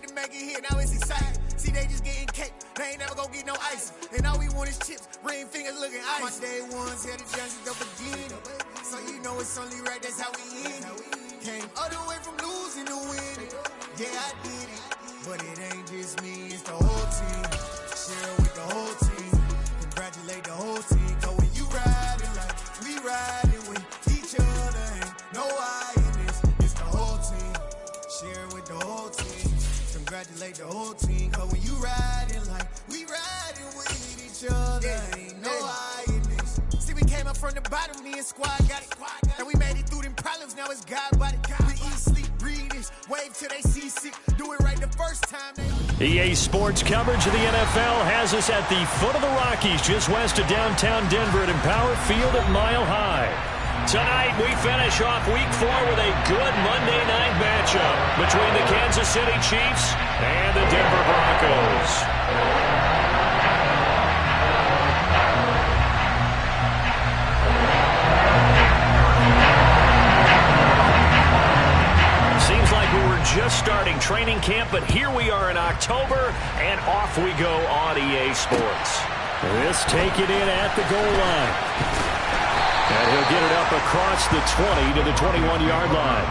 fight to make it here, now it's exciting. See, they just getting cake, they ain't never gonna get no ice. And all we want is chips, ring fingers looking ice. My day ones here, the junkies don't begin. So you know it's only right, that's how we end it. Came all the way from losing to winning. Yeah, I did it, but it ain't just me, it's the whole team. Share with the whole team, congratulate the whole team. Cause when you riding like we riding with each other, ain't no I in this, it's the whole team. Share with the whole team, congratulate the whole team. Cause when you riding like we riding with each other, ain't no I in this. See, we came up from the bottom, me and squad got it. And we made it through them problems, now it's God body. We eat, sleep, breathe this, wave till they see sick. Do it right the first time they... EA Sports coverage of the NFL has us at the foot of the Rockies, just west of downtown Denver at Empower Field at Mile High. Tonight, we finish off Week 4 with a good Monday night matchup between the Kansas City Chiefs and the Denver Broncos. Seems like we were just starting training camp, but here we are in October, and off we go on EA Sports. This taken in at the goal line. And he'll get it up across the 20 to the 21-yard line.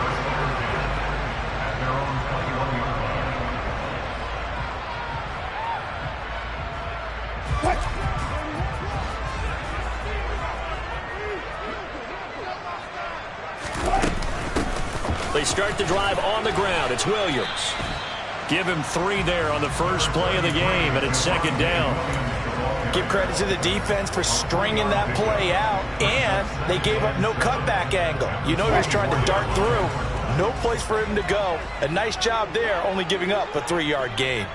They start the drive on the ground. It's Williams. Give him 3 there on the first play of the game, and it's second down. Give credit to the defense for stringing that play out, and they gave up no cutback angle. You know he was trying to dart through. No place for him to go. A nice job there, only giving up a 3-yard gain.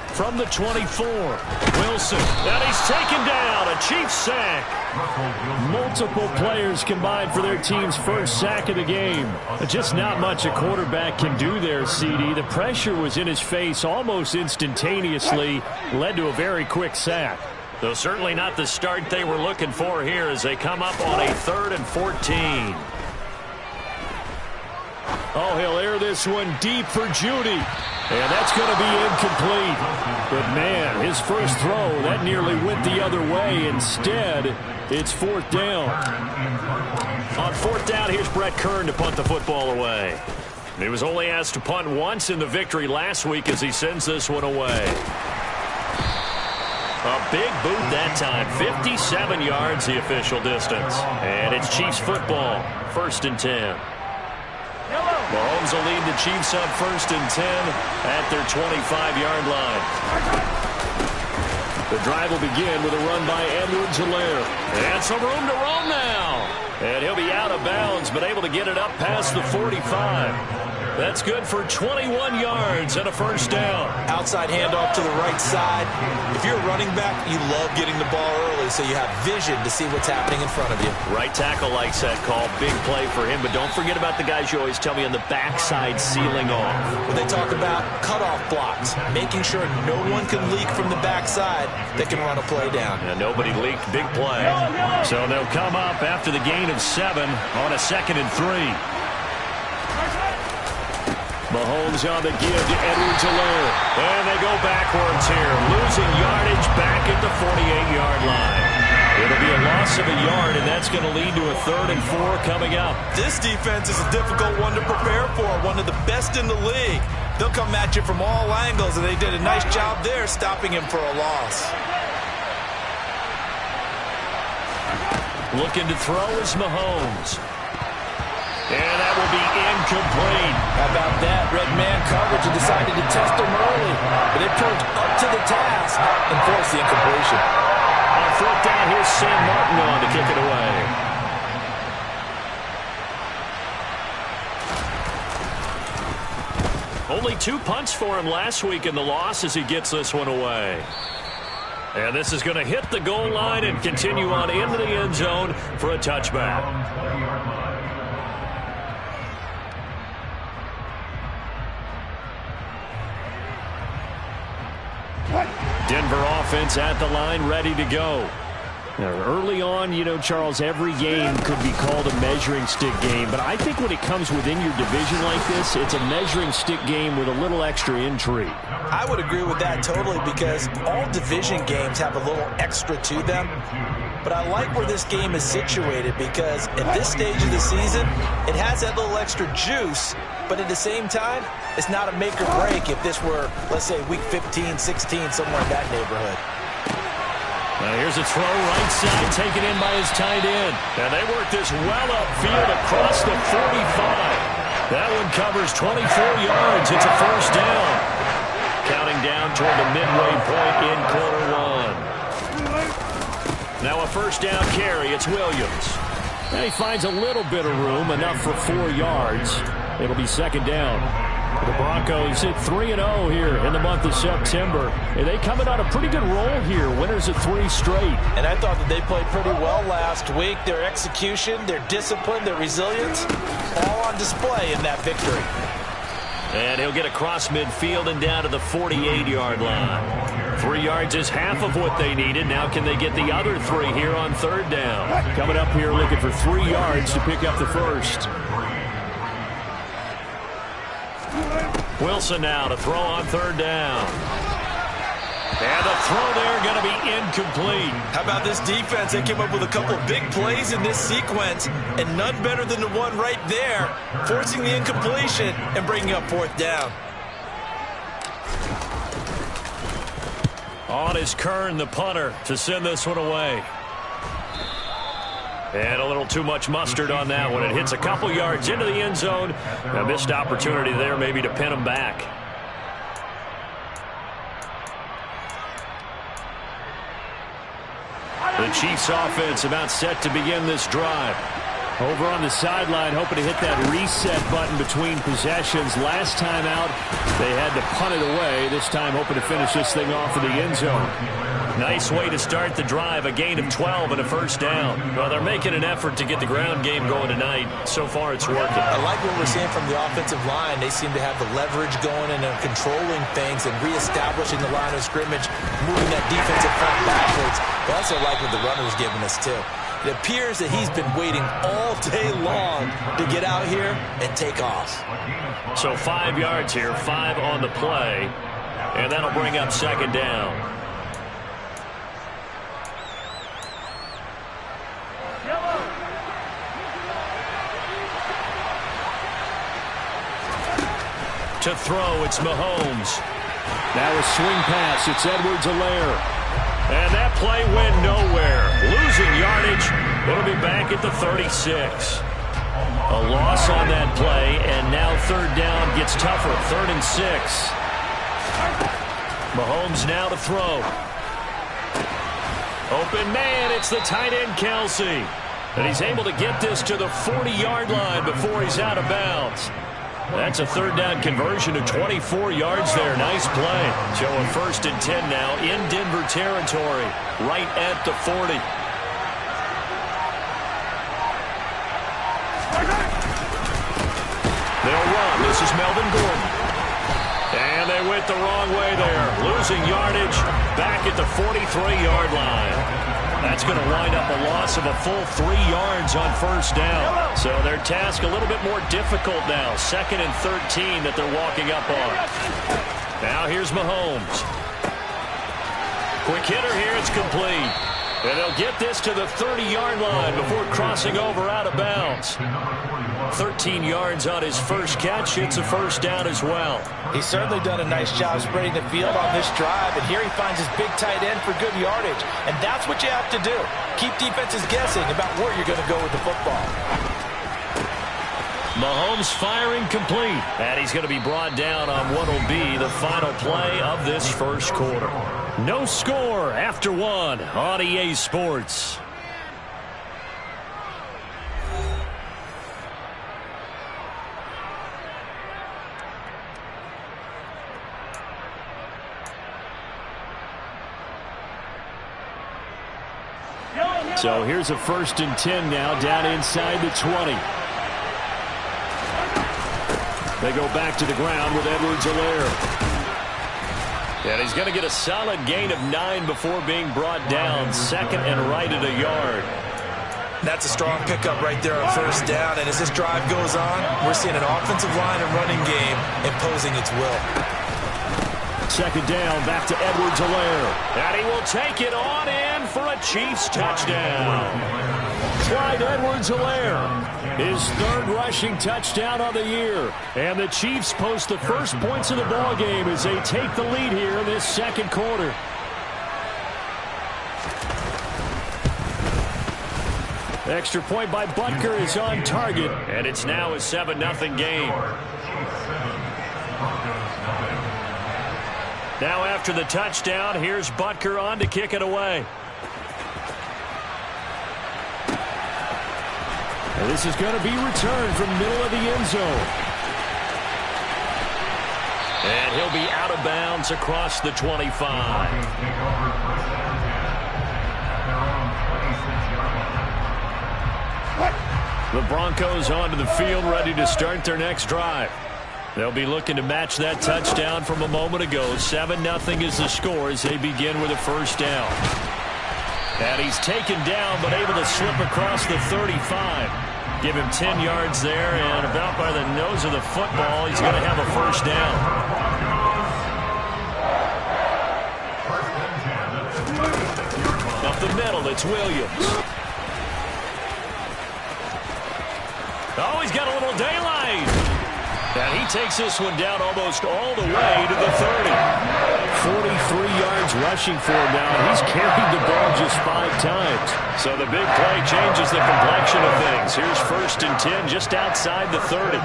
From the 24, Wilson. And he's taken down. A Chiefs sack. Multiple players combined for their team's first sack of the game. Just not much a quarterback can do there, CD. The pressure was in his face almost instantaneously. Led to a very quick sack. Though certainly not the start they were looking for here as they come up on a 3rd and 14. Oh, he'll air this one deep for Judy. And that's going to be incomplete. But, man, his first throw, that nearly went the other way. Instead, it's 4th down. On 4th down, here's Brett Kern to punt the football away. He was only asked to punt once in the victory last week as he sends this one away. A big boot that time. 57 yards the official distance. And it's Chiefs football. 1st and 10. Mahomes will lead the Chiefs up 1st and 10 at their 25-yard line. The drive will begin with a run by Edwards-Helaire. And some room to roam now. And he'll be out of bounds, but able to get it up past the 45. That's good for 21 yards and a 1st down. Outside handoff to the right side. If you're a running back, you love getting the ball early so you have vision to see what's happening in front of you. Right tackle likes that call. Big play for him, but don't forget about the guys you always tell me on the backside sealing off. When they talk about cutoff blocks, making sure no one can leak from the backside that can run a play down. And nobody leaked. Big play. So they'll come up after the gain of 7 on a 2nd and 3. Mahomes on the give to Edwards-Helaire. And they go backwards here. Losing yardage back at the 48-yard line. It'll be a loss of a yard, and that's going to lead to a 3rd and 4 coming up. This defense is a difficult one to prepare for. One of the best in the league. They'll come at you from all angles, and they did a nice job there stopping him for a loss. Looking to throw is Mahomes. And that will be incomplete. How about that? Red man coverage and decided to test him early. But they proved up to the task and forced the incompletion. On 4th down, here's Sam Martin on to kick it away. Only 2 punts for him last week in the loss as he gets this one away. And this is going to hit the goal line and continue on into the end zone for a touchback. Denver offense at the line, ready to go. Early on, Charles, every game could be called a measuring stick game. But I think when it comes within your division like this, it's a measuring stick game with a little extra intrigue. I would agree with that totally, because all division games have a little extra to them. But I like where this game is situated, because at this stage of the season, it has that little extra juice. But at the same time, it's not a make or break if this were, let's say, week 15, 16, somewhere in that neighborhood. Now here's a throw right side, taken in by his tight end. And they work this well upfield across the 45. That one covers 24 yards. It's a first down. Counting down toward the midway point in quarter one. Now a first down carry. It's Williams. And he finds a little bit of room, enough for 4 yards. It'll be second down. The Broncos hit 3-0 here in the month of September. And they coming on a pretty good roll here. Winners of 3 straight. And I thought that they played pretty well last week. Their execution, their discipline, their resilience, all on display in that victory. And he'll get across midfield and down to the 48-yard line. 3 yards is half of what they needed. Now can they get the other 3 here on third down? Coming up here looking for 3 yards to pick up the first. Wilson now to throw on third down. And the throw there going to be incomplete. How about this defense? They came up with a couple of big plays in this sequence, and none better than the one right there, forcing the incompletion and bringing up fourth down. On is Kern, the punter, to send this one away. And a little too much mustard on that one. It hits a couple yards into the end zone. A missed opportunity there maybe to pin him back. The Chiefs offense about set to begin this drive. Over on the sideline, hoping to hit that reset button between possessions. Last time out, they had to punt it away. This time hoping to finish this thing off in the end zone. Nice way to start the drive, a gain of 12 and a first down. Well, they're making an effort to get the ground game going tonight. So far, it's working. I like what we're seeing from the offensive line. They seem to have the leverage going and they're controlling things and reestablishing the line of scrimmage, moving that defensive front backwards. I also like what the runner's giving us, too. It appears that he's been waiting all day long to get out here and take off. So 5 yards here, 5 on the play, and that'll bring up second down. To throw, it's Mahomes. Now a swing pass. It's Edwards-Helaire. And that play went nowhere. Losing yardage. It'll be back at the 36. A loss on that play, and now third down gets tougher. 3rd and 6. Mahomes now to throw. Open man, it's the tight end Kelsey. And he's able to get this to the 40-yard line before he's out of bounds. That's a third down conversion to 24 yards there. Nice play. So a 1st and 10 now in Denver territory, right at the 40. They'll run. This is Melvin Gordon. And they went the wrong way there. Losing yardage back at the 43-yard line. That's going to wind up a loss of a full 3 yards on first down. So their task a little bit more difficult now. 2nd and 13 that they're walking up on. Now here's Mahomes. Quick hitter here. It's complete. And they'll get this to the 30-yard line before crossing over out of bounds. 13 yards on his first catch. It's a first down as well. He's certainly done a nice job spreading the field on this drive, and here he finds his big tight end for good yardage. And that's what you have to do. Keep defenses guessing about where you're going to go with the football. Mahomes firing complete. And he's going to be brought down on what will be the final play of this first quarter. No score after 1 on EA Sports. So here's a 1st and 10 now down inside the 20. They go back to the ground with Edwards-Helaire. And he's going to get a solid gain of 9 before being brought down. Second and right at a yard. That's a strong pickup right there on first down. And as this drive goes on, we're seeing an offensive line and running game imposing its will. Second down, back to Edwards-Helaire. And he will take it on in for a Chiefs touchdown. Clyde Edwards-Helaire, his third rushing touchdown of the year. And the Chiefs post the first points of the ball game as they take the lead here in this second quarter. Extra point by Butker is on target, and it's now a 7-0 game. Now after the touchdown, here's Butker on to kick it away. And this is going to be returned from middle of the end zone. And he'll be out of bounds across the 25. The Broncos onto the field, ready to start their next drive. They'll be looking to match that touchdown from a moment ago. 7-0 is the score as they begin with a first down. And he's taken down, but able to slip across the 35. Give him 10 yards there, and about by the nose of the football, he's going to have a first down. Up the middle, it's Williams. Oh, he's got a little daylight. And he takes this one down almost all the way to the 30. 43 yards rushing for him now. He's carried the ball just 5 times. So the big play changes the complexion of things. Here's 1st and 10 just outside the 30.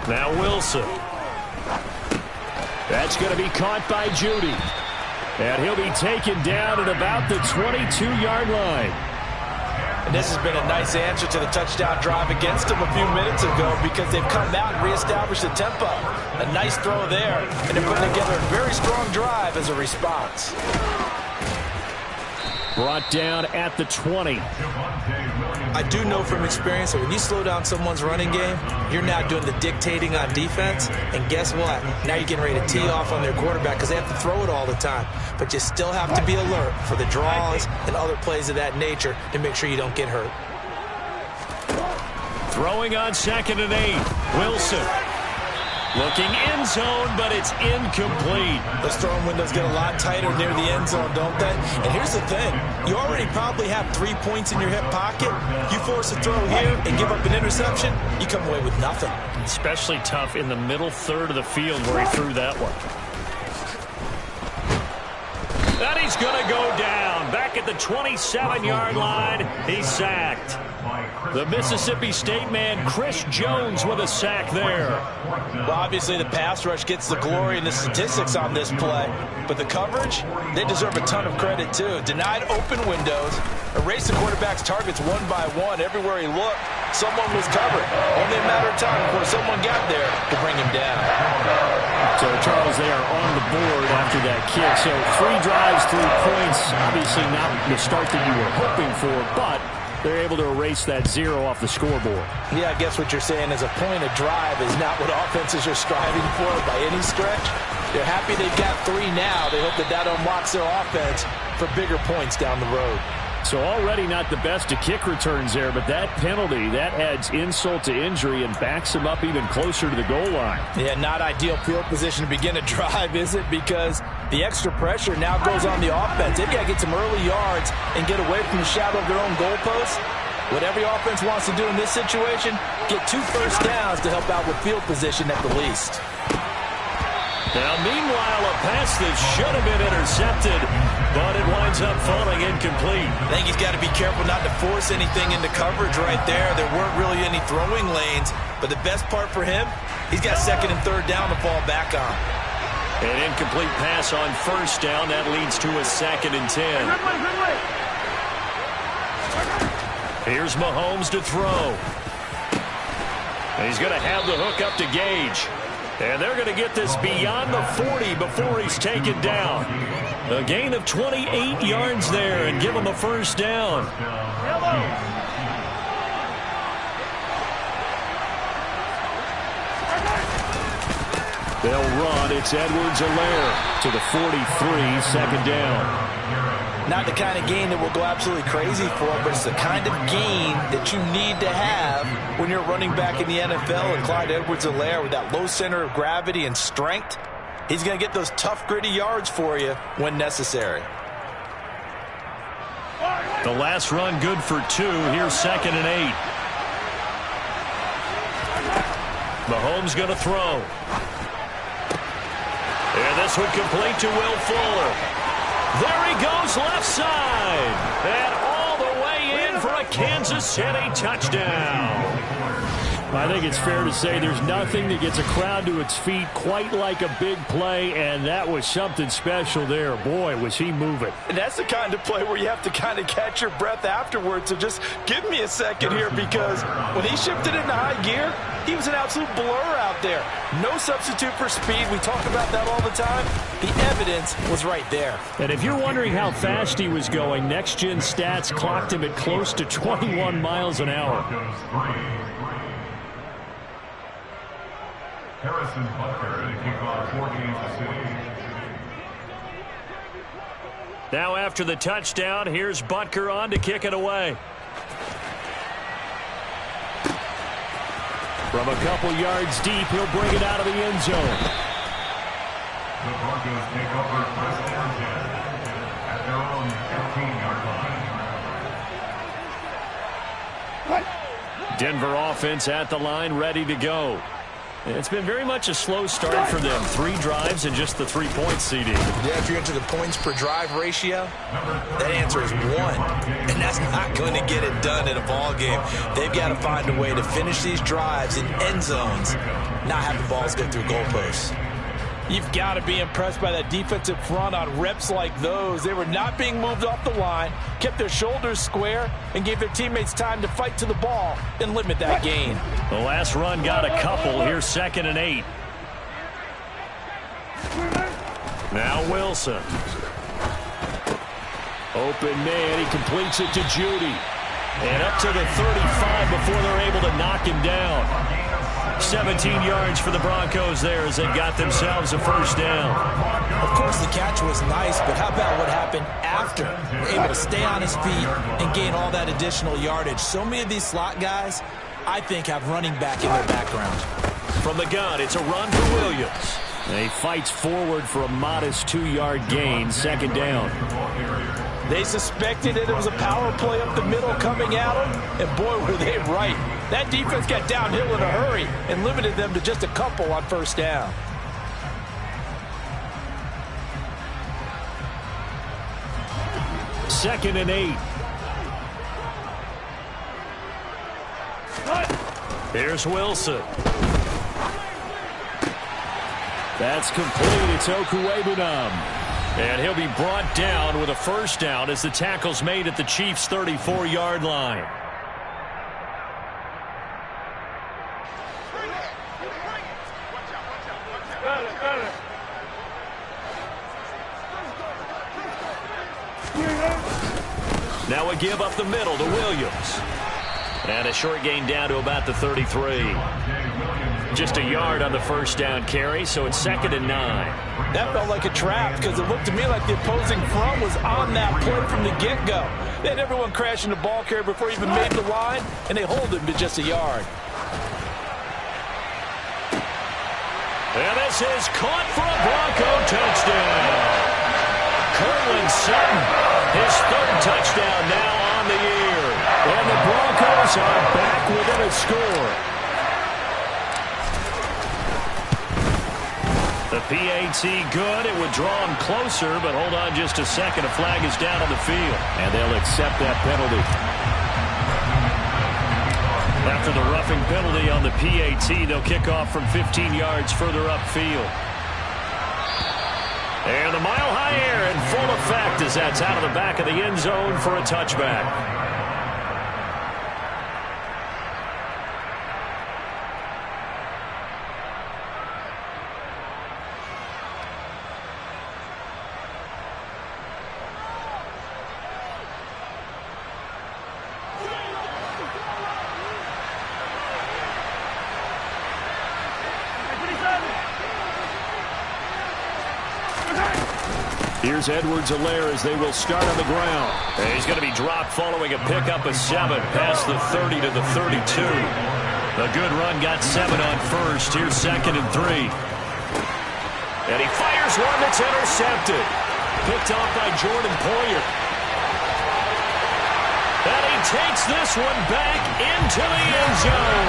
Now Wilson. That's going to be caught by Judy. And he'll be taken down at about the 22-yard line. And this has been a nice answer to the touchdown drive against them a few minutes ago because they've come out and reestablished the tempo. A nice throw there, and they're putting together a very strong drive as a response. Brought down at the 20. I do know from experience that when you slow down someone's running game, you're now doing the dictating on defense. And guess what? Now you're getting ready to tee off on their quarterback because they have to throw it all the time. But you still have to be alert for the draws and other plays of that nature to make sure you don't get hurt. Throwing on 2nd and 8. Wilson. Looking end zone, but it's incomplete. Those throwing windows get a lot tighter near the end zone, don't they? And here's the thing. You already probably have 3 points in your hip pocket. You force a throw here and give up an interception, you come away with nothing. Especially tough in the middle third of the field where he threw that one. And he's going to go down. Back at the 27-yard line, he's sacked. The Mississippi State man, Chris Jones, with a sack there. Well, obviously the pass rush gets the glory and the statistics on this play. But the coverage, they deserve a ton of credit, too. Denied open windows, erased the quarterback's targets one by one. Everywhere he looked, someone was covered. Only a matter of time before someone got there to bring him down. So, Charles, they are on the board after that kick. So 3 drives, 3 points. Obviously not the start that you were hoping for, but they're able to erase that 0 off the scoreboard. Yeah, I guess what you're saying is a point of drive is not what offenses are striving for by any stretch. They're happy they've got 3 now. They hope that that unlocks their offense for bigger points down the road. So already not the best of kick returns there, but that penalty, that adds insult to injury and backs him up even closer to the goal line. Yeah, not ideal field position to begin a drive, is it? Because the extra pressure now goes on the offense. They've got to get some early yards and get away from the shadow of their own goalposts. What every offense wants to do in this situation, get 2 first downs to help out with field position at the least. Now, meanwhile, a pass that should have been intercepted, but it winds up falling incomplete. I think he's got to be careful not to force anything into coverage right there. There weren't really any throwing lanes, but the best part for him, he's got 2nd and 3rd down to fall back on. An incomplete pass on 1st down. That leads to a 2nd and 10. Here's Mahomes to throw. And he's going to have the hook up to Gage. And they're going to get this beyond the 40 before he's taken down. A gain of 28 yards there and give him a first down. They'll run. It's Edwards-Helaire to the 43, second down. Not the kind of gain that will go absolutely crazy for, but it's the kind of gain that you need to have when you're running back in the NFL. And Clyde Edwards-Helaire, with that low center of gravity and strength, he's going to get those tough, gritty yards for you when necessary. The last run good for 2. Here's 2nd and 8. Mahomes going to throw. And this one complete to Will Fuller. There he goes, left side. And all the way in for a Kansas City touchdown. I think it's fair to say there's nothing that gets a crowd to its feet quite like a big play, and that was something special there. Boy, was he moving. And that's the kind of play where you have to kind of catch your breath afterwards. So just give me a second here, because when he shifted into high gear, he was an absolute blur out there. No substitute for speed. We talk about that all the time. The evidence was right there. And if you're wondering how fast he was going, Next Gen Stats clocked him at close to 21 miles an hour. Harrison Butker to kick off for Kansas City. Now after the touchdown, here's Butker on to kick it away. From a couple yards deep, he'll bring it out of the end zone. The Broncos take over first and 10 at their own 15-yard line. Denver offense at the line, ready to go. It's been very much a slow start for them. 3 drives and just the 3 points, CD. Yeah, if you're into the points per drive ratio, that answer is 1. And that's not going to get it done in a ball game. They've got to find a way to finish these drives in end zones, not have the balls go through goalposts. You've got to be impressed by that defensive front on reps like those. They were not being moved off the line, kept their shoulders square, and gave their teammates time to fight to the ball and limit that gain. The last run got a couple. Here's 2nd and 8. Now Wilson. Open man. He completes it to Judy. And up to the 35 before they're able to knock him down. 17 yards for the Broncos there as they got themselves a first down. Of course, the catch was nice, but how about what happened after? Able to stay on his feet and gain all that additional yardage. So many of these slot guys, I think, have running back in their background. From the gun, it's a run for Williams. And he fights forward for a modest 2-yard gain, 2nd down. They suspected that it was a power play up the middle coming at them, and boy, were they right. That defense got downhill in a hurry and limited them to just a couple on first down. Second and 8. Here's Wilson. That's complete. It's Okwuegbunam. And he'll be brought down with a first down as the tackle's made at the Chiefs' 34-yard line. Now a give up the middle to Williams. And a short gain down to about the 33. Just a yard on the first down carry, so it's 2nd and 9. That felt like a trap because it looked to me like the opposing front was on that play from the get-go. They had everyone crashing the ball carrier before he even made the line, and they hold him to just a yard. And this is caught for a Bronco touchdown. Courtland Sutton, his 3rd touchdown now on the year. And the Broncos are back within a score. The PAT good. It would draw him closer, but hold on just a second. A flag is down on the field. And they'll accept that penalty. After the roughing penalty on the PAT, they'll kick off from 15 yards further upfield. And the mile-high air in full effect as that's out of the back of the end zone for a touchback. Here's Edwards-Helaire as they will start on the ground. And he's going to be dropped following a pickup of 7 past the 30 to the 32. A good run got 7 on first. Here's 2nd and 3. And he fires one that's intercepted. Picked off by Jordan Poyer. And he takes this one back into the end zone.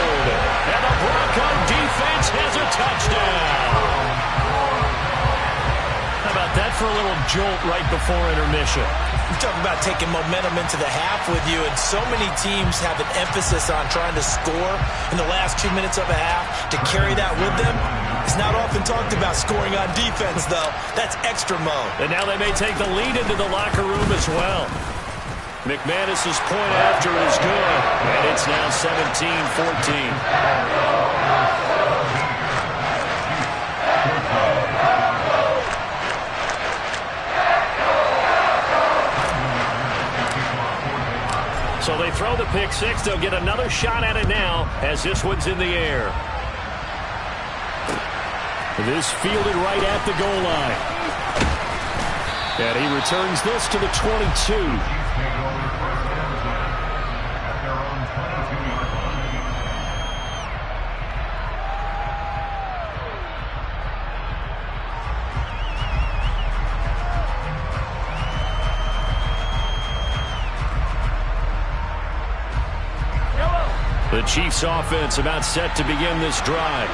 And the Bronco defense has a touchdown. How about that for a little jolt right before intermission? You talk about taking momentum into the half with you, and so many teams have an emphasis on trying to score in the last 2 minutes of a half. To carry that with them, it's not often talked about scoring on defense, though. That's extra mode. And now they may take the lead into the locker room as well. McManus's point after is good, and it's now 17-14. So they throw the pick six. They'll get another shot at it now as this one's in the air. This fielded right at the goal line. And he returns this to the 22. The Chiefs offense about set to begin this drive.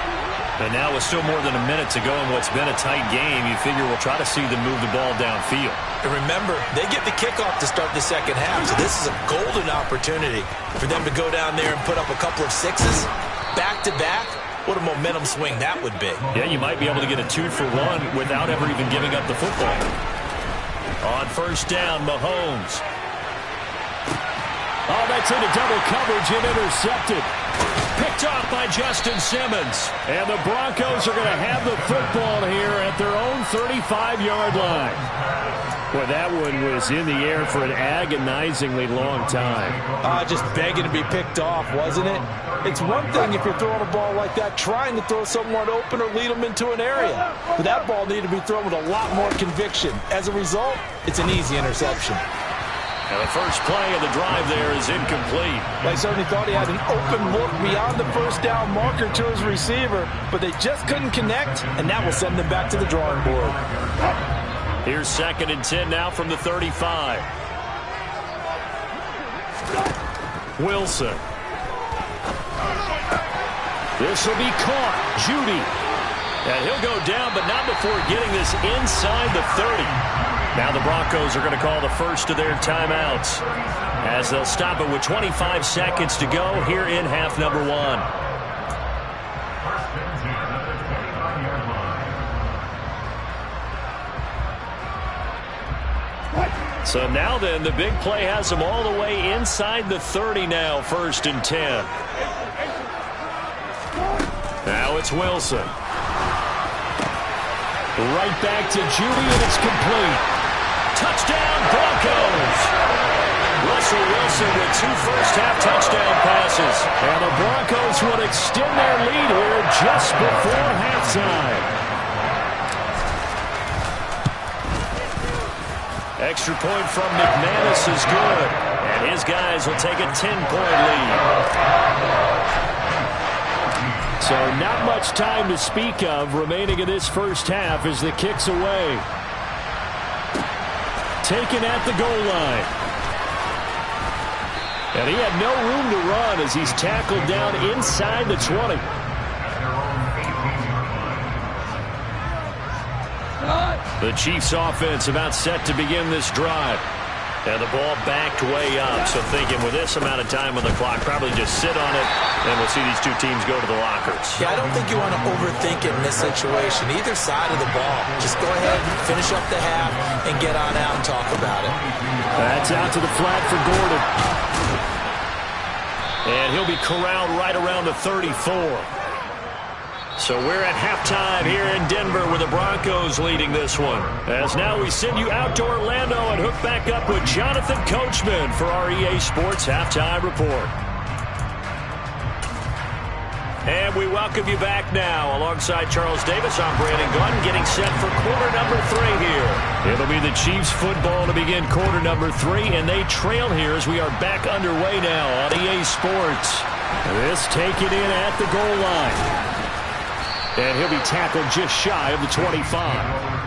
And now with still more than a minute to go in what's been a tight game, you figure we'll try to see them move the ball downfield. And remember, they get the kickoff to start the second half, so this is a golden opportunity for them to go down there and put up a couple of sixes back-to-back. What a momentum swing that would be. Yeah, you might be able to get a 2-for-1 without ever even giving up the football. On first down, Mahomes. Oh, that's into double coverage and intercepted. Picked off by Justin Simmons. And the Broncos are going to have the football here at their own 35-yard line. Boy, that one was in the air for an agonizingly long time. Just begging to be picked off, wasn't it? It's one thing if you're throwing a ball like that, trying to throw someone open or lead them into an area. But that ball needed to be thrown with a lot more conviction. As a result, it's an easy interception. And the first play of the drive there is incomplete. They certainly thought he had an open look beyond the first down marker to his receiver, but they just couldn't connect, and that will send them back to the drawing board. Here's 2nd and 10 now from the 35. Wilson. This will be caught. Judy. And he'll go down, but not before getting this inside the 30. Now the Broncos are going to call the first of their timeouts as they'll stop it with 25 seconds to go here in half number 1. So now then, the big play has them all the way inside the 30 now, 1st and 10. Now it's Wilson. Right back to Judy, and it's complete. Touchdown, Broncos! Russell Wilson with 2 first-half touchdown passes. And the Broncos would extend their lead here just before halftime. Extra point from McManus is good. And his guys will take a 10-point lead. So not much time to speak of remaining in this first half as the kick's away. Taken at the goal line. And he had no room to run as he's tackled down inside the 20. The Chiefs offense about set to begin this drive. And the ball backed way up. So thinking with this amount of time on the clock, probably just sit on it, and we'll see these two teams go to the lockers. Yeah, I don't think you want to overthink it in this situation. Either side of the ball. Just go ahead, finish up the half, and get on out and talk about it. That's out to the flat for Gordon. And he'll be corralled right around the 34. So we're at halftime here in Denver with the Broncos leading this one. As now we send you out to Orlando and hook back up with Jonathan Coachman for our EA Sports Halftime Report. And And we welcome you back now. Alongside Charles Davis, I'm Brandon Gunn, getting set for quarter number 3 here. It'll be the Chiefs football to begin quarter number 3, and they trail here as we are back underway now on EA Sports. This taken in at the goal line. And he'll be tackled just shy of the 25.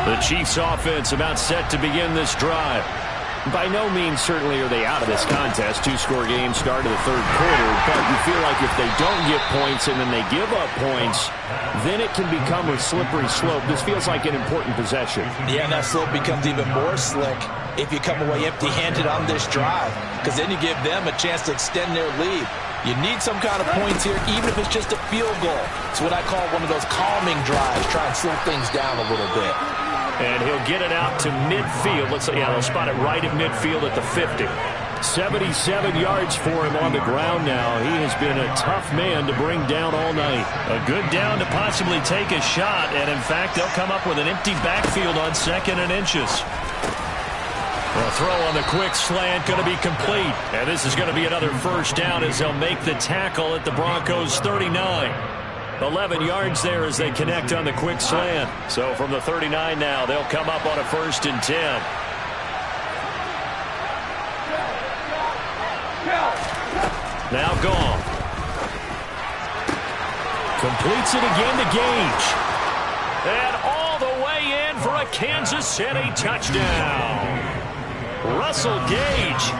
The Chiefs offense about set to begin this drive. By no means certainly are they out of this contest. 2-score game start of the third quarter, but you feel like if they don't get points and then they give up points, then it can become a slippery slope. This feels like an important possession. Yeah, and that slope becomes even more slick if you come away empty-handed on this drive, because then you give them a chance to extend their lead. You need some kind of points here, even if it's just a field goal. It's what I call one of those calming drives. Try and slow things down a little bit. And he'll get it out to midfield. They'll spot it right at midfield at the 50. 77 yards for him on the ground now. He has been a tough man to bring down all night. A good down to possibly take a shot, and in fact, they'll come up with an empty backfield on 2nd and inches. The throw on the quick slant going to be complete. And this is going to be another first down as they'll make the tackle at the Broncos' 39. 11 yards there as they connect on the quick slant. So from the 39 now, they'll come up on a 1st and 10. Now gone. Completes it again to Gage. And all the way in for a Kansas City touchdown. Russell Gage,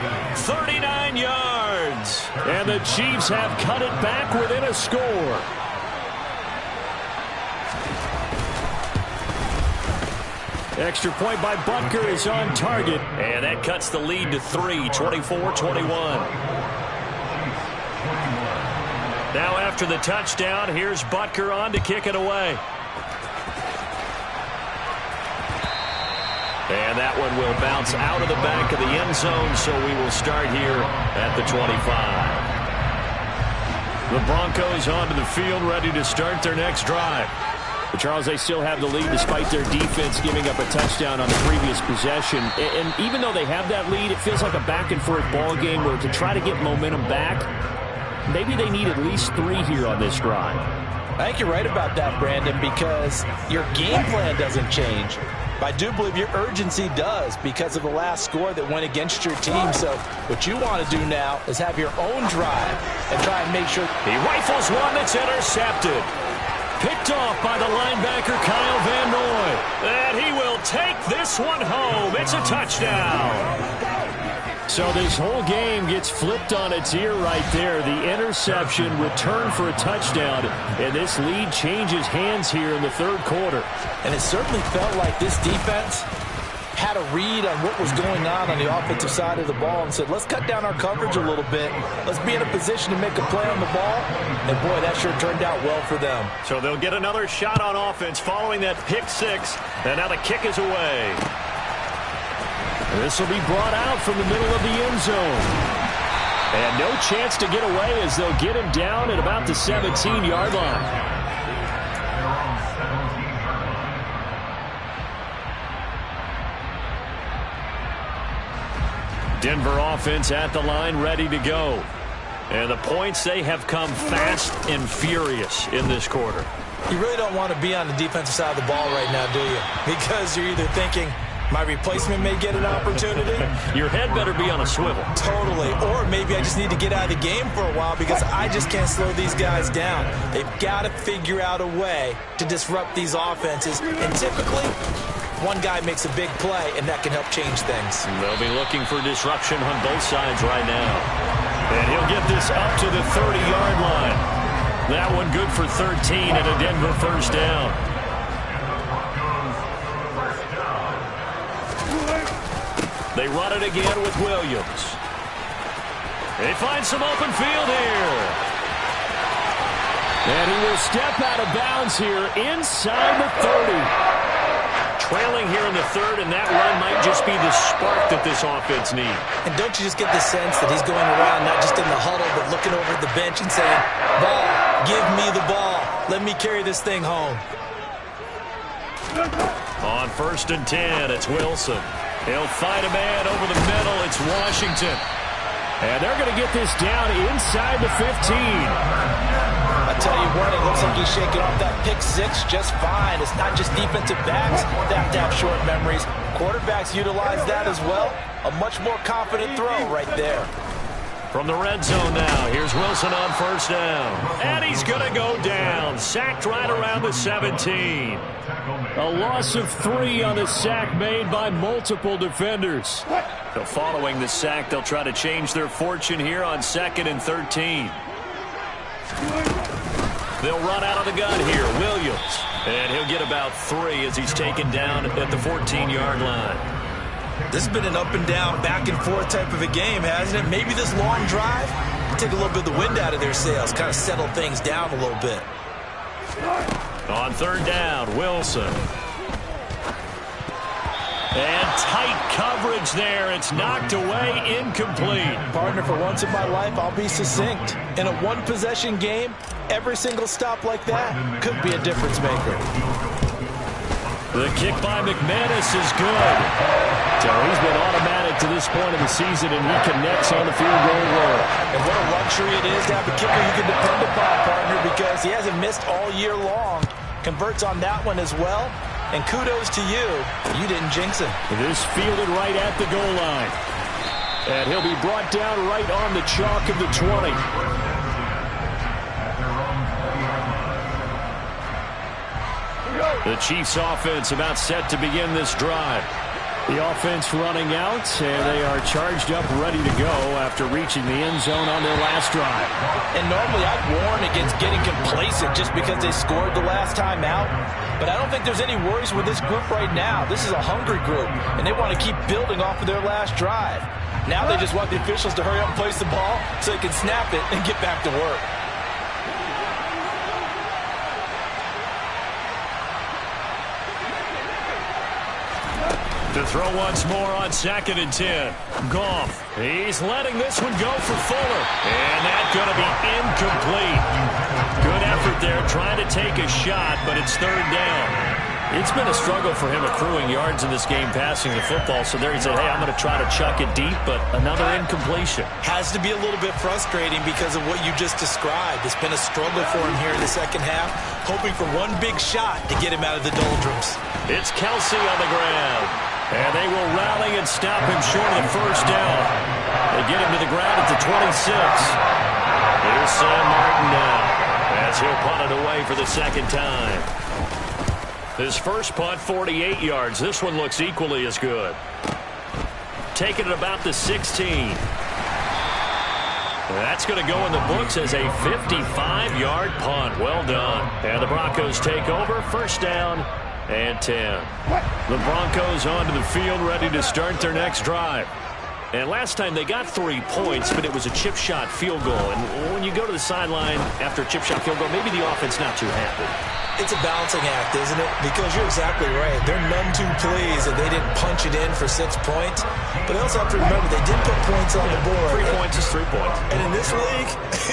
39 yards. And the Chiefs have cut it back within a score. Extra point by Butker is on target. And that cuts the lead to 3, 24-21. Now after the touchdown, here's Butker on to kick it away. And that one will bounce out of the back of the end zone, so we will start here at the 25. The Broncos onto the field, ready to start their next drive. But Charles, they still have the lead despite their defense giving up a touchdown on the previous possession. And even though they have that lead, it feels like a back-and-forth ball game where to try to get momentum back, maybe they need at least 3 here on this drive. I think you're right about that, Brandon, because your game plan doesn't change. But I do believe your urgency does because of the last score that went against your team. So what you want to do now is have your own drive and try and make sure. He rifles one that's intercepted. Picked off by the linebacker, Kyle Van Noy. And he will take this one home. It's a touchdown. So this whole game gets flipped on its ear right there. The interception, return for a touchdown, and this lead changes hands here in the third quarter. And it certainly felt like this defense had a read on what was going on the offensive side of the ball and said, let's cut down our coverage a little bit. Let's be in a position to make a play on the ball. And, boy, that sure turned out well for them. So they'll get another shot on offense following that pick 6. And now the kick is away. This will be brought out from the middle of the end zone. And no chance to get away as they'll get him down at about the 17-yard line. Denver offense at the line, ready to go. And the points, they have come fast and furious in this quarter. You really don't want to be on the defensive side of the ball right now, do you? Because you're either thinking, my replacement may get an opportunity. Your head better be on a swivel. Totally. Or maybe I just need to get out of the game for a while because I just can't slow these guys down. They've got to figure out a way to disrupt these offenses. And typically, one guy makes a big play, and that can help change things. They'll be looking for disruption on both sides right now. And he'll get this up to the 30-yard line. That one good for 13 and a Denver first down. They run it again with Williams. They find some open field here. And he will step out of bounds here inside the 30. trailing here in the third, and that run might just be the spark that this offense needs. And don't you just get the sense that he's going around not just in the huddle, but looking over at the bench and saying, ball, give me the ball. Let me carry this thing home. On 1st and 10, it's Wilson. He'll fight a man over the middle. It's Washington. And they're going to get this down inside the 15. I tell you what, it looks like he's shaking off that pick six just fine. It's not just defensive backs that have to have short memories. Quarterbacks utilize that as well. A much more confident throw right there. From the red zone now, here's Wilson on 1st down. And he's going to go down. Sacked right around the 17. A loss of 3 on the sack made by multiple defenders. So following the sack, they'll try to change their fortune here on 2nd and 13. They'll run out of the gun here. Williams. And he'll get about 3 as he's taken down at the 14-yard line. This has been an up and down, back and forth type of a game, hasn't it? Maybe this long drive will take a little bit of the wind out of their sails, kind of settle things down a little bit. On 3rd down, Wilson. And tight coverage there. It's knocked away, incomplete. Partner, for once in my life, I'll be succinct. In a one-possession game, every single stop like that could be a difference maker. The kick by McManus is good. So he's been automatic to this point of the season, and he connects on the field goal roll. And what a luxury it is to have a kicker you can depend upon, partner, because he hasn't missed all year long. Converts on that one as well. And kudos to you. You didn't jinx him. This fielded right at the goal line. And he'll be brought down right on the chalk of the 20. The Chiefs offense about set to begin this drive. The offense running out, and they are charged up, ready to go after reaching the end zone on their last drive. And normally I'd warn against getting complacent just because they scored the last time out. But I don't think there's any worries with this group right now. This is a hungry group, and they want to keep building off of their last drive. Now they just want the officials to hurry up and place the ball so they can snap it and get back to work. To throw once more on 2nd and 10. Goff. He's letting this one go for Fuller. And that's going to be incomplete. Good effort there trying to take a shot, but it's 3rd down. It's been a struggle for him accruing yards in this game passing the football. So there he said, hey, I'm going to try to chuck it deep, but another incompletion. Has to be a little bit frustrating because of what you just described. It's been a struggle for him here in the second half, hoping for one big shot to get him out of the doldrums. It's Kelsey on the ground. And they will rally and stop him short of the 1st down. They get him to the ground at the 26. Here's Sam Martin now as he'll punt it away for the 2nd time. His first punt, 48 yards. This one looks equally as good. Taking it about the 16. That's going to go in the books as a 55-yard punt. Well done. And the Broncos take over. 1st down and 10. The Broncos onto the field, ready to start their next drive. And last time they got 3 points, but it was a chip shot field goal. And when you go to the sideline after a chip shot field goal, maybe the offense not too happy. It's a balancing act, isn't it? Because you're exactly right. They're none too pleased that they didn't punch it in for 6 points. But they also have to remember they did put points on the board. 3 points is 3 points. And in this league,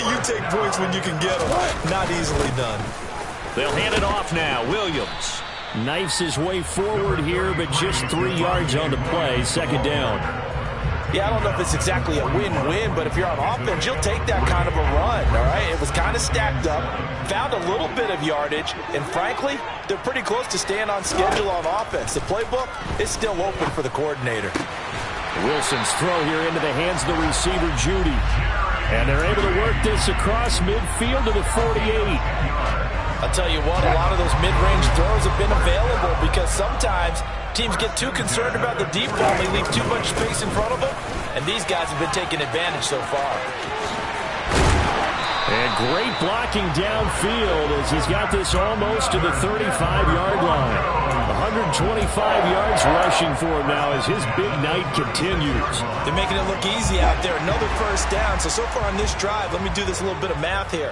you take points when you can get them. Not easily done. They'll hand it off now. Williams knifes his way forward here, but just 3 yards on the play. 2nd down. Yeah, I don't know if it's exactly a win-win, but if you're on offense, you'll take that kind of a run, all right? It was kind of stacked up, found a little bit of yardage, and frankly, they're pretty close to staying on schedule on offense. The playbook is still open for the coordinator. Wilson's throw here into the hands of the receiver, Judy. And they're able to work this across midfield to the 48. I'll tell you what, a lot of those mid-range throws have been available because sometimes teams get too concerned about the deep ball. They leave too much space in front of them, and these guys have been taking advantage so far. And great blocking downfield as he's got this almost to the 35-yard line. 125 yards rushing for him now as his big night continues. They're making it look easy out there. Another 1st down. So far on this drive, let me do this little bit of math here.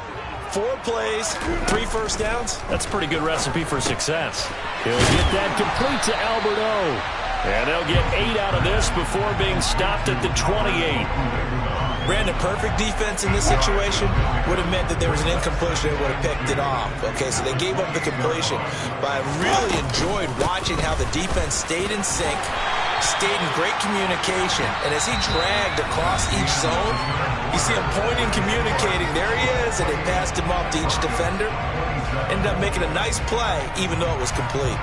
4 plays, 3 first downs. That's a pretty good recipe for success. He'll get that complete to Alberto. And they'll get 8 out of this before being stopped at the 28. Brandon, perfect defense in this situation would have meant that there was an incompletion and would have picked it off. Okay, so they gave up the completion. But I really enjoyed watching how the defense stayed in sync, stayed in great communication. And as he dragged across each zone, you see him pointing, communicating. There he is, and they passed him off to each defender. Ended up making a nice play, even though it was complete.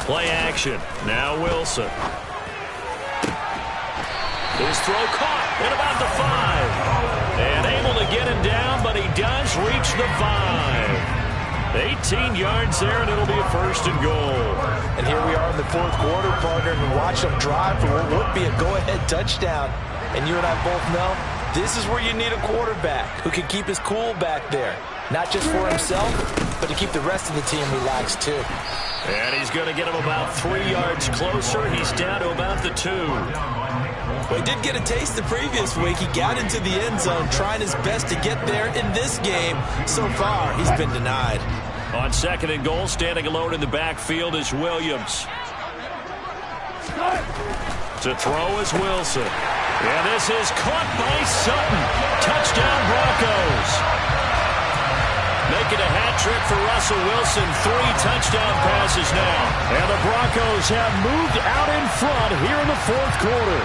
Play action. Now Wilson. His throw caught at about the 5. And able to get him down, but he does reach the 5. 18 yards there, and it'll be a 1st and goal. And here we are in the 4th quarter, partner, and watch them drive for what would be a go-ahead touchdown. And you and I both know this is where you need a quarterback who can keep his cool back there. Not just for himself, but to keep the rest of the team relaxed, too. And he's going to get him about 3 yards closer. He's down to about the 2. Well, he did get a taste the previous week. He got into the end zone, trying his best to get there in this game. So far, he's been denied. On 2nd and goal, standing alone in the backfield is Williams. To throw is Wilson. And this is caught by Sutton. Touchdown, Broncos. Making a hat trick for Russell Wilson. 3 touchdown passes now. And the Broncos have moved out in front here in the 4th quarter.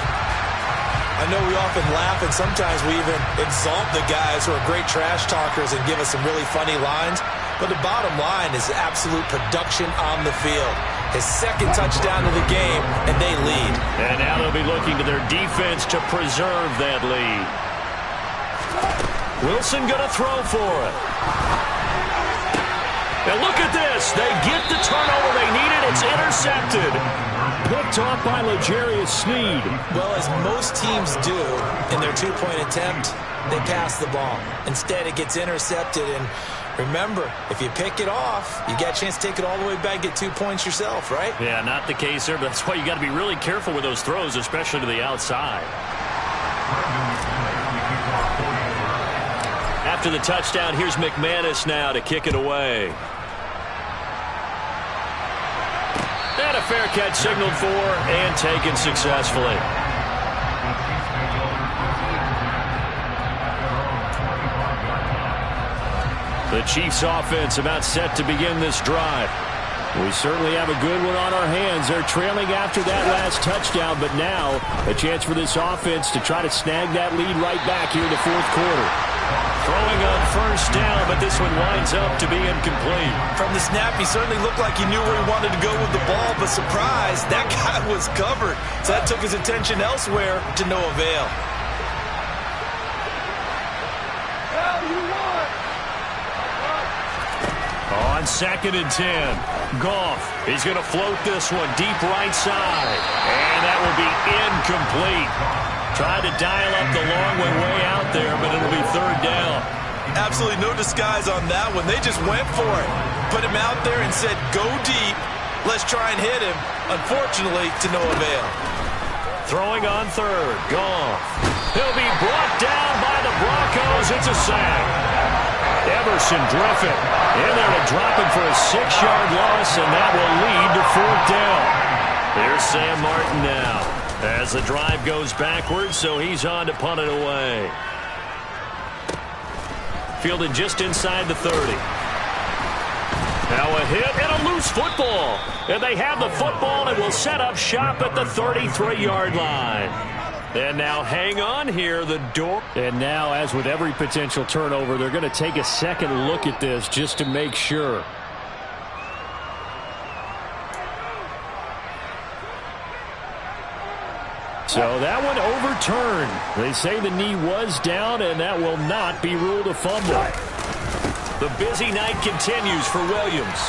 I know we often laugh, and sometimes we even exalt the guys who are great trash talkers and give us some really funny lines. But the bottom line is absolute production on the field. His 2nd touchdown of the game, and they lead. And now they'll be looking to their defense to preserve that lead. Wilson going to throw for it. And look at this. They get the turnover they needed. It's intercepted. Picked off by L'Jarius Sneed. Well, as most teams do in their 2-point attempt, they pass the ball. Instead, it gets intercepted. And remember, if you pick it off, you got a chance to take it all the way back, get 2 points yourself, right? Yeah, not the case there, but that's why you got to be really careful with those throws, especially to the outside. After the touchdown, here's McManus now to kick it away. And a fair catch signaled for and taken successfully. The Chiefs offense about set to begin this drive. We certainly have a good one on our hands. They're trailing after that last touchdown, but now a chance for this offense to try to snag that lead right back here in the 4th quarter. Throwing on 1st down, but this one winds up to be incomplete. From the snap, he certainly looked like he knew where he wanted to go with the ball, but surprise, that guy was covered. So that took his attention elsewhere to no avail. On 2nd and 10, Goff. He's going to float this one deep right side. And that will be incomplete. Tried to dial up the long way out there, but it'll be 3rd down. Absolutely no disguise on that one. They just went for it. Put him out there and said, go deep. Let's try and hit him. Unfortunately, to no avail. Throwing on 3rd, Goff. He'll be brought down by the Broncos. It's a sack. Everson Griffin in there to drop him for a 6-yard loss, and that will lead to 4th down. There's Sam Martin now as the drive goes backwards, so he's on to punt it away. Fielded just inside the 30. Now a hit and a loose football. And they have the football and will set up shop at the 33-yard line. And now hang on here, the door. And now, as with every potential turnover, they're going to take a second look at this just to make sure. So that one overturned. They say the knee was down, and that will not be ruled a fumble. The busy night continues for Williams.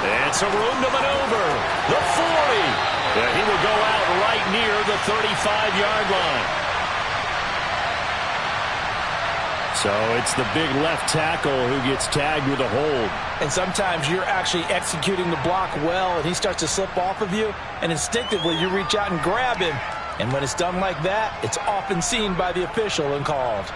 And some room to maneuver. The 40. And he will go out right near the 35-yard line. So it's the big left tackle who gets tagged with a hold. And sometimes you're actually executing the block well, and he starts to slip off of you, and instinctively you reach out and grab him. And when it's done like that, it's often seen by the official and called.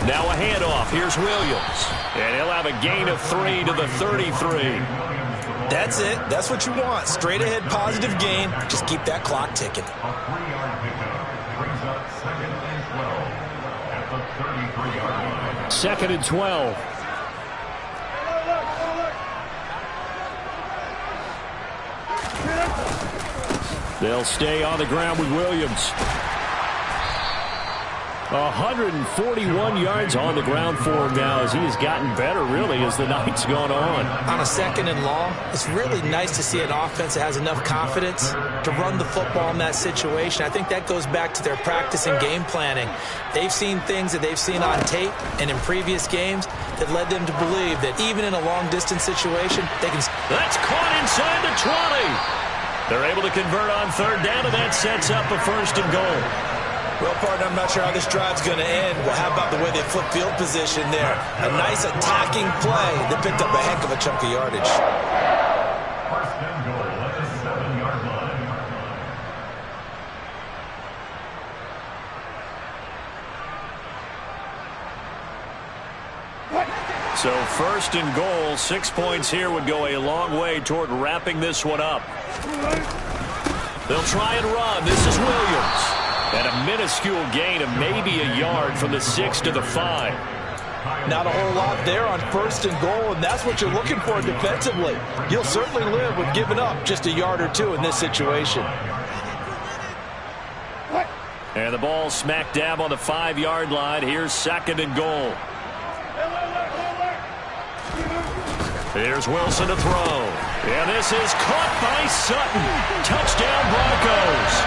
Now a handoff. Here's Williams. And he'll have a gain of 3 to the 33. That's it. That's what you want. Straight ahead positive gain. Just keep that clock ticking. A 3-yard pickup brings up 2nd and 12 at the 33-yard line. 2nd and 12. They'll stay on the ground with Williams. 141 yards on the ground for him now as he has gotten better, really, as the night's gone on. On a 2nd and long, it's really nice to see an offense that has enough confidence to run the football in that situation. I think that goes back to their practice and game planning. They've seen things that they've seen on tape and in previous games that led them to believe that even in a long-distance situation, they can... That's caught inside the 20. They're able to convert on 3rd down, and that sets up a 1st and goal. Well, partner, I'm not sure how this drive's going to end. Well, how about the way they flip field position there? A nice attacking play that picked up a heck of a chunk of yardage. 1st and goal at the 7-yard line. So 1st and goal, 6 points here would go a long way toward wrapping this one up. They'll try and run. This is Williams. And a minuscule gain of maybe a yard from the 6 to the 5. Not a whole lot there on 1st and goal, and that's what you're looking for defensively. You'll certainly live with giving up just a yard or two in this situation. And the ball smack dab on the 5-yard line. Here's 2nd and goal. Here's Wilson to throw. And this is caught by Sutton. Touchdown Broncos.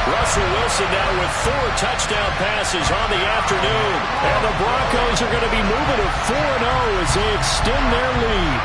Russell Wilson now with 4 touchdown passes on the afternoon. And the Broncos are going to be moving to 4-0 as they extend their lead.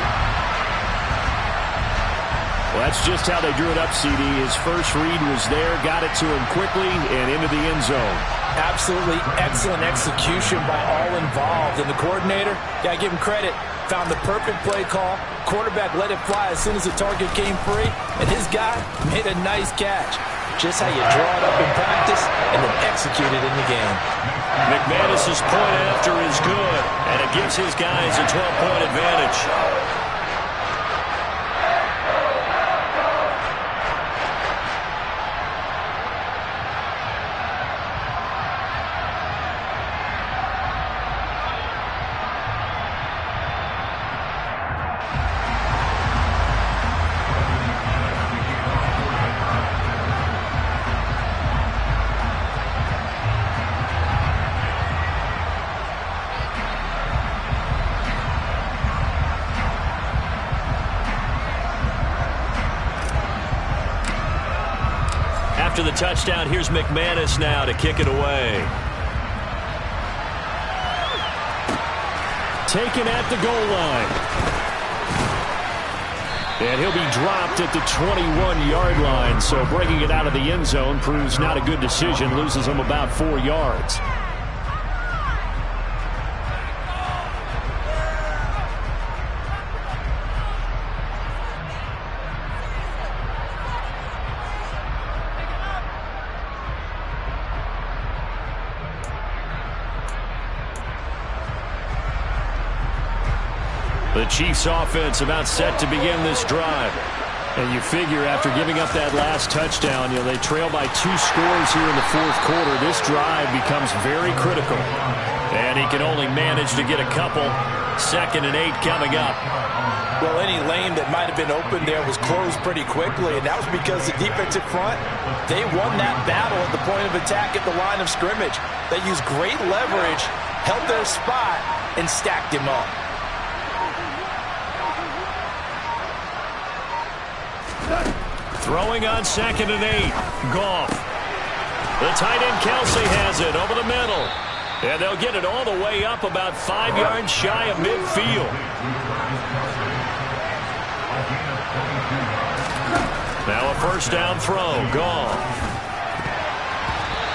Well, that's just how they drew it up, CD. His first read was there, got it to him quickly, and into the end zone. Absolutely excellent execution by all involved. And the coordinator, got to give him credit, found the perfect play call. Quarterback let it fly as soon as the target came free, and his guy made a nice catch. Just how you draw it up in practice and then execute it in the game. McManus's point after is good, and it gives his guys a 12-point advantage. After the touchdown, here's McManus now to kick it away. Taken at the goal line. And he'll be dropped at the 21-yard line, so breaking it out of the end zone proves not a good decision, loses him about 4 yards. The Chiefs offense about set to begin this drive. And you figure after giving up that last touchdown, they trail by 2 scores here in the 4th quarter. This drive becomes very critical. And he can only manage to get a couple. 2nd and 8 coming up. Well, any lane that might have been open there was closed pretty quickly, and that was because the defensive front, they won that battle at the point of attack at the line of scrimmage. They used great leverage, held their spot, and stacked him up. Throwing on 2nd and 8. Goff. The tight end Kelsey has it over the middle. And they'll get it all the way up about 5 yards shy of midfield. Now a first down throw. Goff.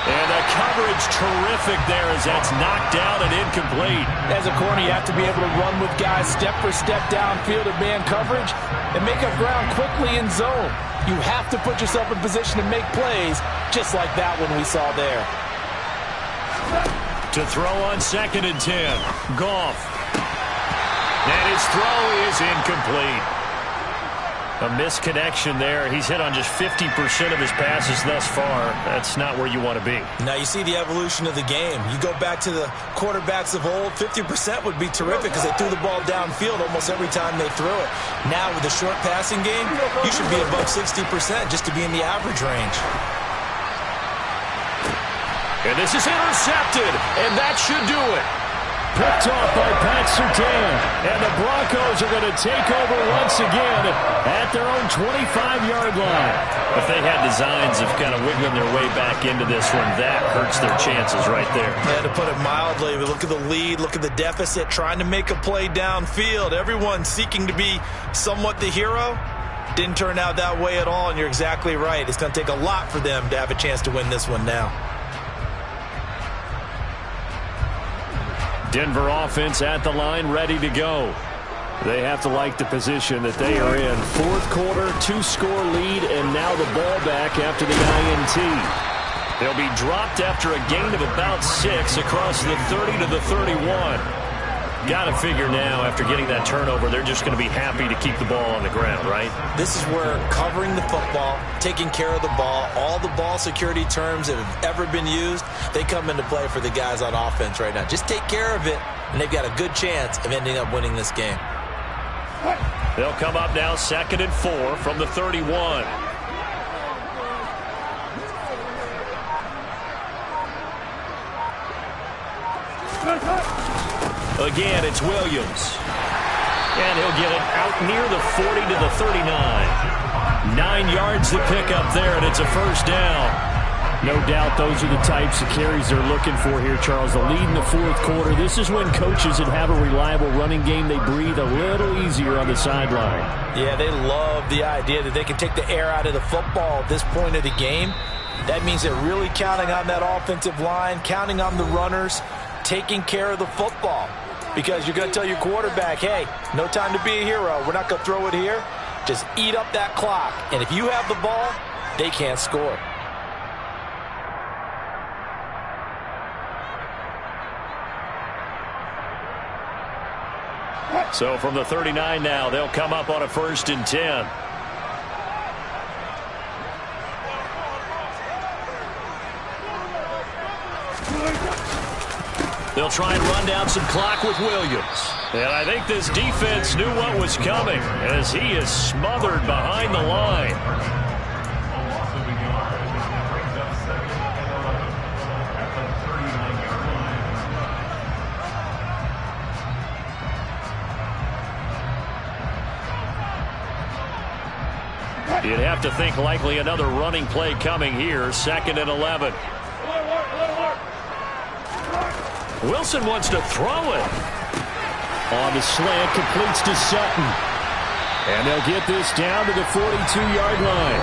And the coverage terrific there as that's knocked down and incomplete. As a corner, you have to be able to run with guys step for step downfield in man coverage and make up ground quickly in zone. You have to put yourself in position to make plays, just like that one we saw there. To throw on 2nd and 10. Goff. And his throw is incomplete. A misconnection there. He's hit on just 50% of his passes thus far. That's not where you want to be. Now you see the evolution of the game. You go back to the quarterbacks of old, 50% would be terrific because they threw the ball downfield almost every time they threw it. Now with the short passing game, you should be above 60% just to be in the average range. And this is intercepted, and that should do it. Picked off by Pat Surtain. And the Broncos are going to take over once again at their own 25-yard line. If they had designs of kind of wiggling their way back into this one, that hurts their chances right there. Yeah, to put it mildly, look at the lead, look at the deficit, trying to make a play downfield. Everyone seeking to be somewhat the hero. Didn't turn out that way at all, and you're exactly right. It's going to take a lot for them to have a chance to win this one now. Denver offense at the line, ready to go. They have to like the position that they are in. Fourth quarter, 2-score lead, and now the ball back after the INT. They'll be dropped after a gain of about 6 across the 30 to the 31. Got to figure now, after getting that turnover, they're just going to be happy to keep the ball on the ground, right? This is where covering the football, taking care of the ball, all the ball security terms that have ever been used, they come into play for the guys on offense right now. Just take care of it, and they've got a good chance of ending up winning this game. They'll come up now 2nd and 4 from the 31. Again, it's Williams. And he'll get it out near the 40 to the 39. 9 yards to pick up there, and it's a first down. No doubt those are the types of carries they're looking for here, Charles. The lead in the fourth quarter. This is when coaches that have a reliable running game, they breathe a little easier on the sideline. Yeah, they love the idea that they can take the air out of the football at this point of the game. That means they're really counting on that offensive line, counting on the runners, taking care of the football. Because you're going to tell your quarterback, hey, no time to be a hero. We're not going to throw it here. Just eat up that clock. And if you have the ball, they can't score. So from the 39 now, they'll come up on a 1st and 10. They'll try and run down some clock with Williams. And I think this defense knew what was coming as he is smothered behind the line. You'd have to think likely another running play coming here. 2nd and 11. Wilson wants to throw it. On the slant, completes to Sutton. And they'll get this down to the 42-yard line.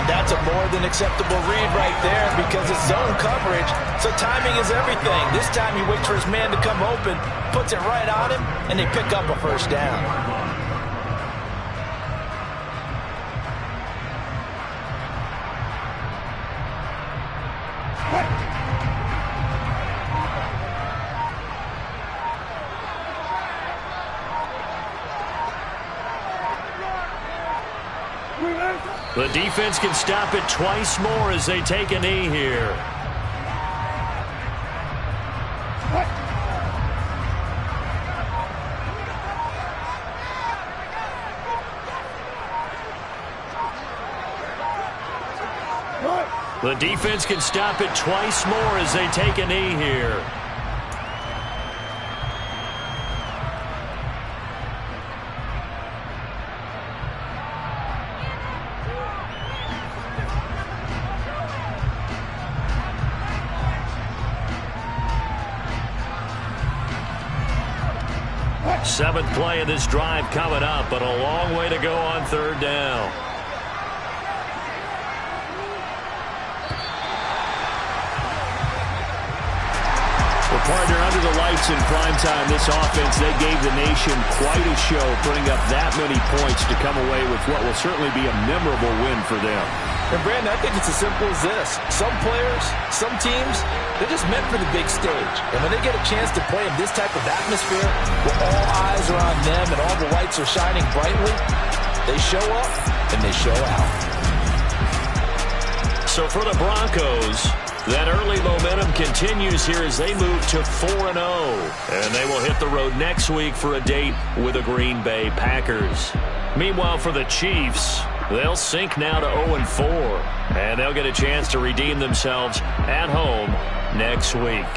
And that's a more than acceptable read right there because it's zone coverage, so timing is everything. This time he waits for his man to come open, puts it right on him, and they pick up a first down. The defense can stop it twice more as they take a knee here. The defense can stop it twice more as they take a knee here. Seventh play of this drive coming up, but a long way to go on third down. Well, partner, under the lights in primetime, this offense, they gave the nation quite a show, putting up that many points to come away with what will certainly be a memorable win for them. And, Brandon, I think it's as simple as this. Some players, some teams, they're just meant for the big stage. And when they get a chance to play in this type of atmosphere, where all eyes are on them and all the lights are shining brightly, they show up and they show out. So for the Broncos, that early momentum continues here as they move to 4-0. And they will hit the road next week for a date with the Green Bay Packers. Meanwhile, for the Chiefs, they'll sink now to 0-4. And they'll get a chance to redeem themselves at home next week.